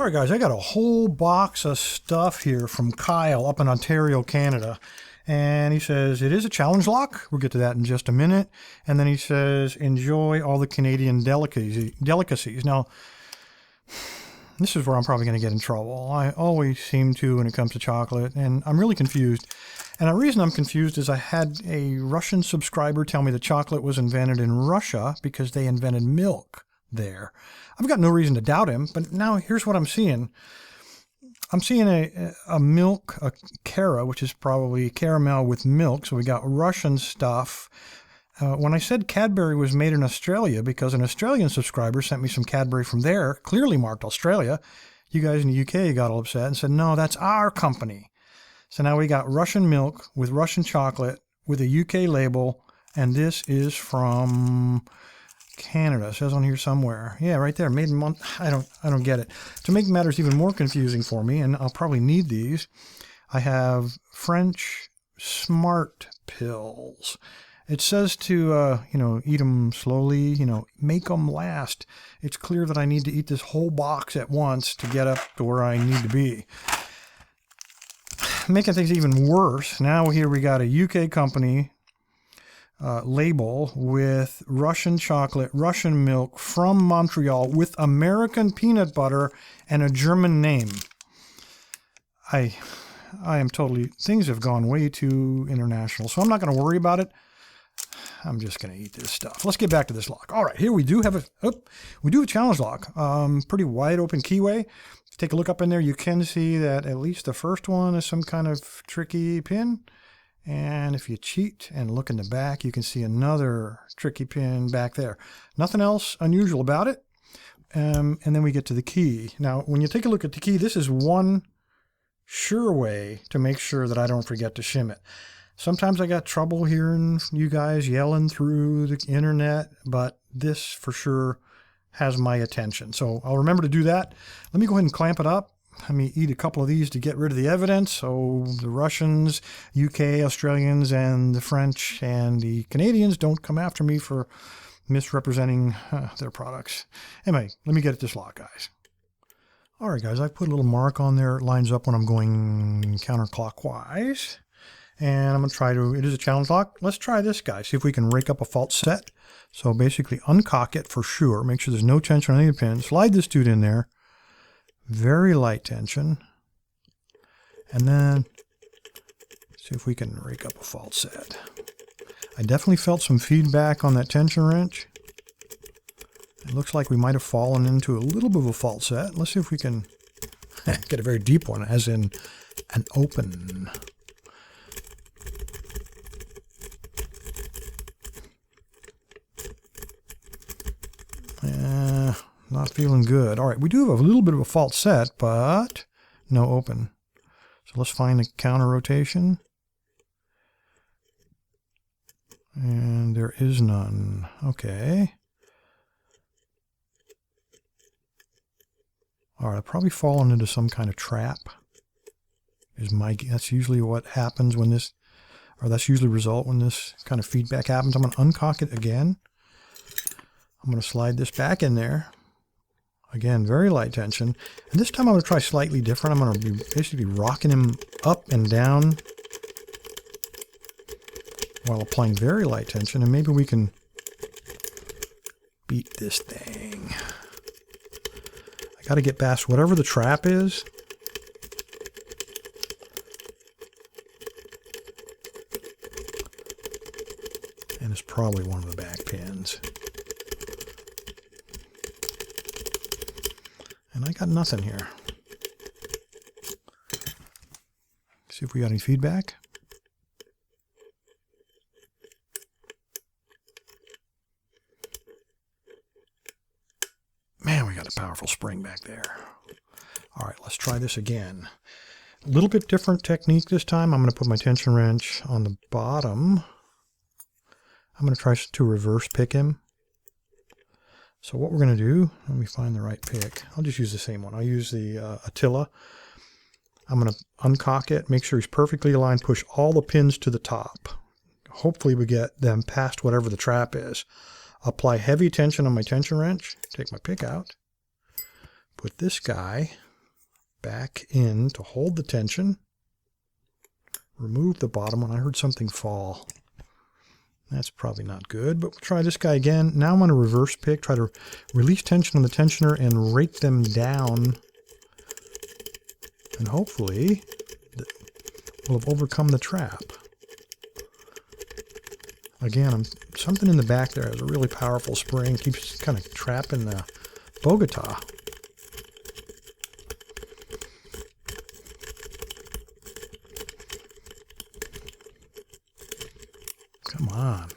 right, guys, I got a whole box of stuff here from Kyle up in Ontario, Canada. And he says, it is a challenge lock. We'll get to that in just a minute. And then he says, enjoy all the Canadian delicacies. Now, this is where I'm probably going to get in trouble. I always seem to when it comes to chocolate, and I'm really confused. And the reason I'm confused is I had a Russian subscriber tell me that chocolate was invented in Russia because they invented milk there. I've got no reason to doubt him, but now here's what I'm seeing. I'm seeing a milk, a cara, which is probably caramel with milk. So we got Russian stuff. When I said Cadbury was made in Australia, because an Australian subscriber sent me some Cadbury from there, clearly marked Australia, you guys in the UK got all upset and said, no, that's our company. So now we got Russian milk with Russian chocolate with a UK label, and this is from Canada. It says on here somewhere. Yeah, right there. Made in I don't get it. To make matters even more confusing for me, and I'll probably need these, I have French smart pills. It says to, eat them slowly, make them last. It's clear that I need to eat this whole box at once to get up to where I need to be. Making things even worse, now here we got a UK company label with Russian chocolate, Russian milk from Montreal with American peanut butter and a German name. I am totally, things have gone way too international, so I'm not going to worry about it. I'm just going to eat this stuff. Let's get back to this lock. All right, here we do have a challenge lock. Pretty wide open keyway. Take a look up in there. You can see that at least the first one is some kind of tricky pin. And if you cheat and look in the back, you can see another tricky pin back there. Nothing else unusual about it. And then we get to the key. Now, when you take a look at the key, this is one sure way to make sure that I don't forget to shim it. Sometimes I got trouble hearing you guys yelling through the internet, but this for sure has my attention. So I'll remember to do that. Let me go ahead and clamp it up. Let me eat a couple of these to get rid of the evidence. So the Russians, UK, Australians, and the French and the Canadians don't come after me for misrepresenting their products. Anyway, let me get at this lock, guys. All right, guys, I put a little mark on there. It lines up when I'm going counterclockwise. And I'm going to try to, it is a challenge lock. Let's try this, guys. See if we can rake up a false set. So basically uncock it for sure. Make sure there's no tension on any of the pins. Slide this dude in there. Very light tension. And then see if we can rake up a false set. I definitely felt some feedback on that tension wrench. It looks like we might have fallen into a little bit of a false set. Let's see if we can get a very deep one, as in an open. Not feeling good. All right, we do have a little bit of a false set, but no open. So let's find the counter rotation. And there is none. Okay. All right, I've probably fallen into some kind of trap. That's usually what happens when this, or that's usually the result when this kind of feedback happens. I'm going to uncock it again. I'm going to slide this back in there. Again, very light tension. And this time I'm going to try slightly different. I'm going to be basically rocking him up and down while applying very light tension. And maybe we can beat this thing. I got to get past whatever the trap is. And it's probably one of the back pins. And I got nothing here. See if we got any feedback. Man, we got a powerful spring back there. All right, let's try this again. A little bit different technique this time. I'm going to put my tension wrench on the bottom. I'm going to try to reverse pick him. So what we're going to do, let me find the right pick. I'll just use the same one. I'll use the Attila. I'm going to uncock it, make sure he's perfectly aligned, push all the pins to the top. Hopefully we get them past whatever the trap is. Apply heavy tension on my tension wrench, take my pick out, put this guy back in to hold the tension. Remove the bottom one. I heard something fall. That's probably not good, but we'll try this guy again. Now I'm going to reverse pick, try to release tension on the tensioner and rake them down. And hopefully we'll have overcome the trap. Again, something in the back there has a really powerful spring. Keeps kind of trapping the Bogota. Come on.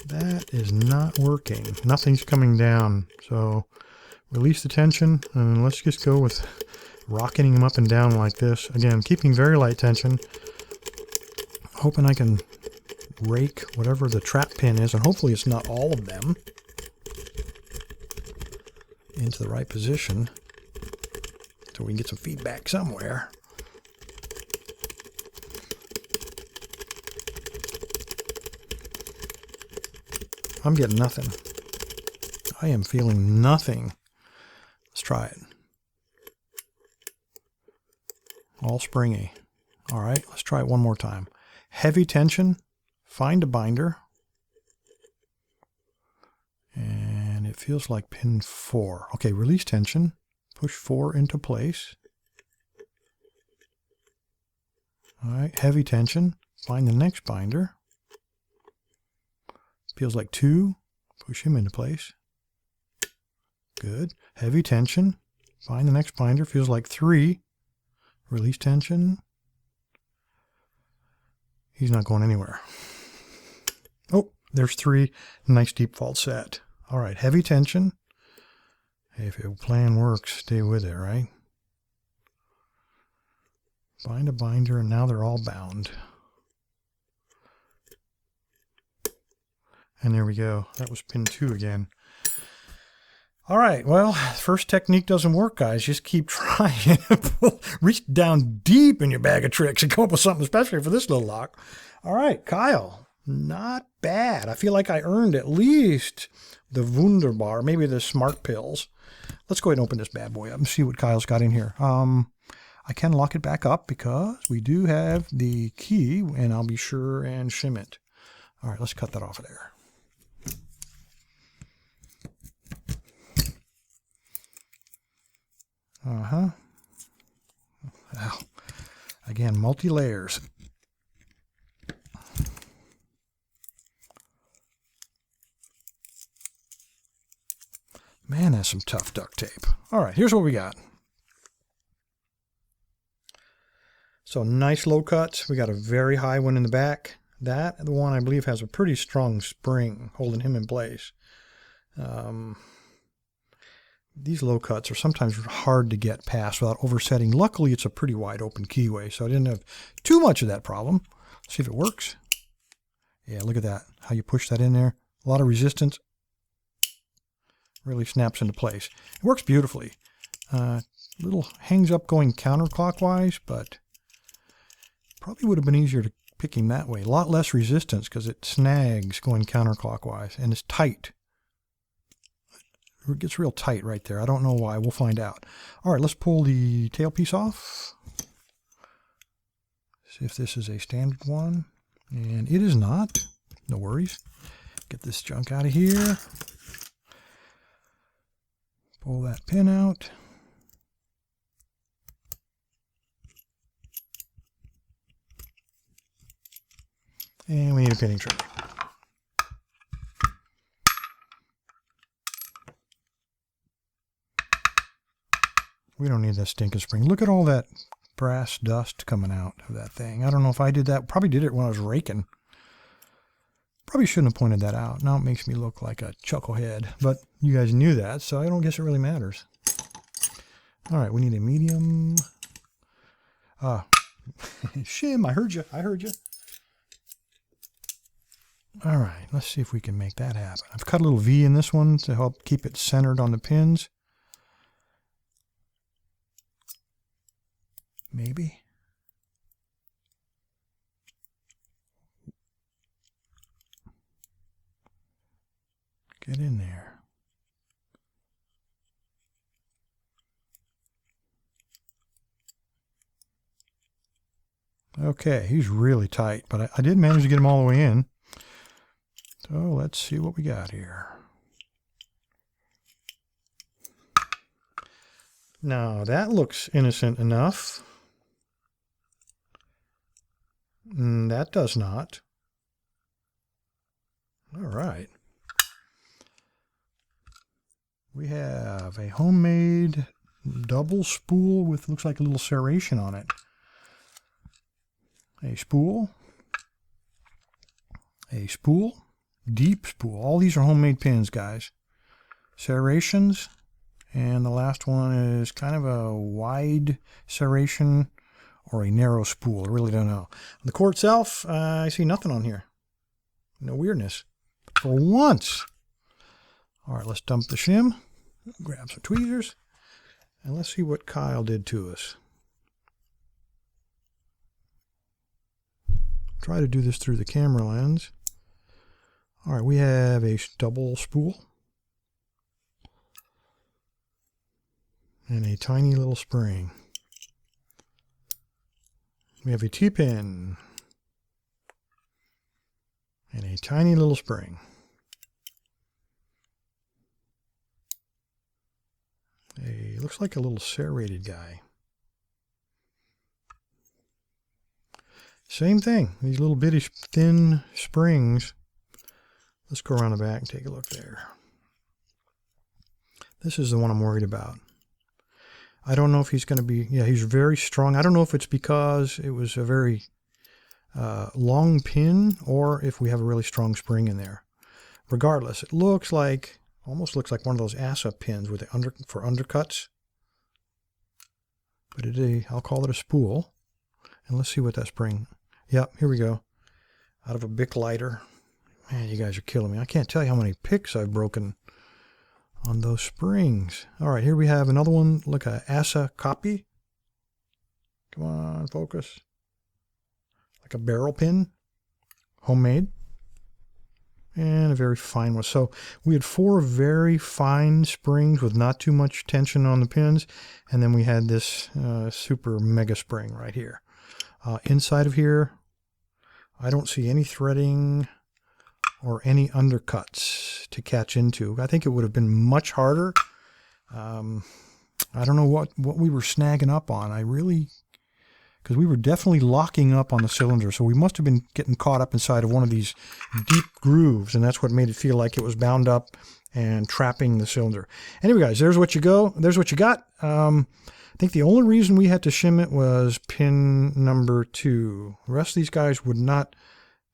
That is not working. Nothing's coming down. So release the tension and let's just go with rocketing them up and down like this. Again, keeping very light tension. Hoping I can rake whatever the trap pin is, and hopefully it's not all of them, into the right position so we can get some feedback somewhere. I'm getting nothing. I am feeling nothing. Let's try it. All springy. All right, let's try it one more time. Heavy tension, find a binder. And it feels like pin 4. Okay, release tension, push 4 into place. All right, heavy tension, find the next binder. Feels like 2, push him into place. Good. Heavy tension, find the next binder, feels like 3. Release tension. He's not going anywhere. Oh, there's 3. Nice deep falset. All right, heavy tension. Hey, if your plan works, stay with it, right? Find a binder, and now they're all bound. And there we go. That was pin 2 again. All right, well, first technique doesn't work, guys. Just keep trying. Reach down deep in your bag of tricks and come up with something special for this little lock. All right, Kyle, not bad. I feel like I earned at least the Wunderbar, maybe the Smart Pills. Let's go ahead and open this bad boy up and see what Kyle's got in here. I can lock it back up because we do have the key, and I'll be sure and shim it. All right, let's cut that off of there. Uh-huh. Wow. Again, multi-layers. Man, that's some tough duct tape. All right, here's what we got. So nice low cuts. We got a very high one in the back. That, the one I believe has a pretty strong spring holding him in place. These low cuts are sometimes hard to get past without oversetting. Luckily, it's a pretty wide open keyway, so I didn't have too much of that problem. Let's see if it works. Yeah, look at that. How you push that in there. A lot of resistance. Really snaps into place. It works beautifully. Little hangs up going counterclockwise, but probably would have been easier to pick him that way. A lot less resistance because it snags going counterclockwise, and it's tight. It gets real tight right there. I don't know why. We'll find out. All right, let's pull the tailpiece off. See if this is a standard one. And it is not. No worries. Get this junk out of here. Pull that pin out. And we need a pinning trigger. We don't need that stinking spring. Look at all that brass dust coming out of that thing. I don't know if I did that. Probably did it when I was raking. Probably shouldn't have pointed that out. Now it makes me look like a chucklehead. But you guys knew that, so I don't guess it really matters. All right, we need a medium. Shim, I heard you. I heard you. All right, let's see if we can make that happen. I've cut a little V in this one to help keep it centered on the pins. Maybe. Get in there. Okay, he's really tight, but I did manage to get him all the way in. So let's see what we got here. Now that looks innocent enough. That does not. All right. We have a homemade double spool with, looks like a little serration on it. A spool, deep spool. All these are homemade pins, guys. Serrations, and the last one is kind of a wide serration or a narrow spool. I really don't know. The cord itself, I see nothing on here. No weirdness. For once. All right, let's dump the shim, grab some tweezers, and let's see what Kyle did to us. Try to do this through the camera lens. All right, we have a double spool and a tiny little spring. We have a T-pin and a tiny little spring. Looks like a little serrated guy. Same thing, these little bitty thin springs. Let's go around the back and take a look there. This is the one I'm worried about. I don't know if he's going to be, yeah, he's very strong. I don't know if it's because it was a very long pin or if we have a really strong spring in there. Regardless, it looks like, almost looks like one of those ASA pins with the for undercuts. But I'll call it a spool. And let's see what that spring, yep, here we go. Out of a Bic lighter. Man, you guys are killing me. I can't tell you how many picks I've broken on those springs. All right, here we have another one, like a ASA copy. Come on, focus. Like a barrel pin, homemade. And a very fine one. So we had 4 very fine springs with not too much tension on the pins. And then we had this super mega spring right here. Inside of here, I don't see any threading or any undercuts to catch into. I think it would have been much harder. I don't know what we were snagging up on. Because we were definitely locking up on the cylinder, so we must have been getting caught up inside of one of these deep grooves, and that's what made it feel like it was bound up and trapping the cylinder. Anyway, guys, there's what you go. There's what you got. I think the only reason we had to shim it was pin number 2. The rest of these guys would not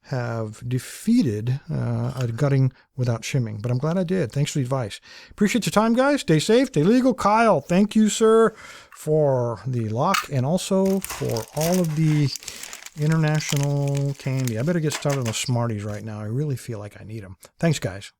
have defeated a gutting without shimming, but I'm glad I did. Thanks for the advice. Appreciate your time, guys. Stay safe, stay legal. Kyle, thank you, sir, for the lock and also for all of the international candy. I better get started on the Smarties right now. I really feel like I need them. Thanks, guys.